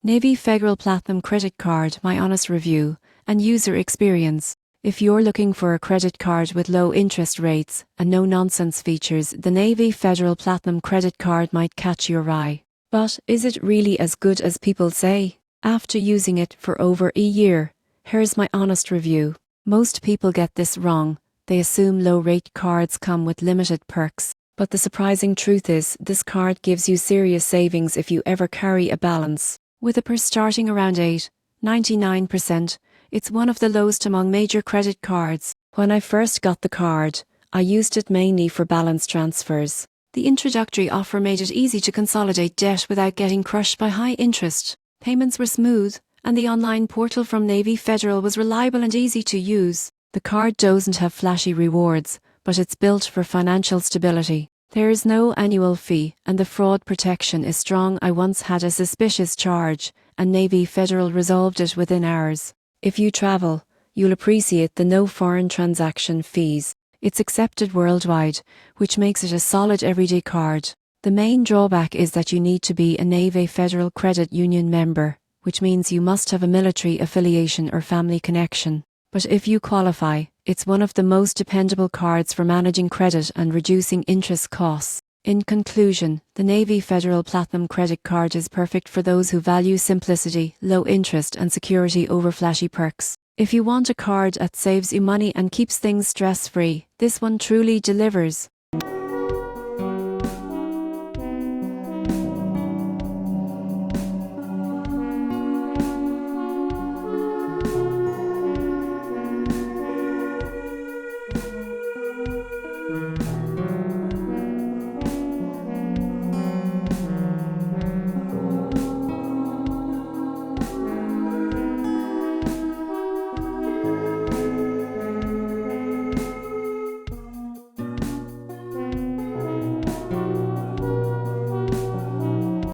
Navy Federal Platinum Credit Card, my honest review and user experience. If you're looking for a credit card with low interest rates and no nonsense features, the Navy Federal Platinum Credit Card might catch your eye. But is it really as good as people say? After using it for over a year, here's my honest review. Most people get this wrong. They assume low-rate cards come with limited perks. But the surprising truth is, this card gives you serious savings if you ever carry a balance. With a PER starting around 8.99%, it's one of the lowest among major credit cards. When I first got the card, I used it mainly for balance transfers. The introductory offer made it easy to consolidate debt without getting crushed by high interest. Payments were smooth, and the online portal from Navy Federal was reliable and easy to use. The card doesn't have flashy rewards, but it's built for financial stability. There is no annual fee, and the fraud protection is strong. I once had a suspicious charge, and Navy Federal resolved it within hours. If you travel, you'll appreciate the no foreign transaction fees. It's accepted worldwide, which makes it a solid everyday card. The main drawback is that you need to be a Navy Federal Credit Union member, which means you must have a military affiliation or family connection. But if you qualify, it's one of the most dependable cards for managing credit and reducing interest costs. In conclusion, the Navy Federal Platinum Credit Card is perfect for those who value simplicity, low interest and security over flashy perks. If you want a card that saves you money and keeps things stress-free, this one truly delivers.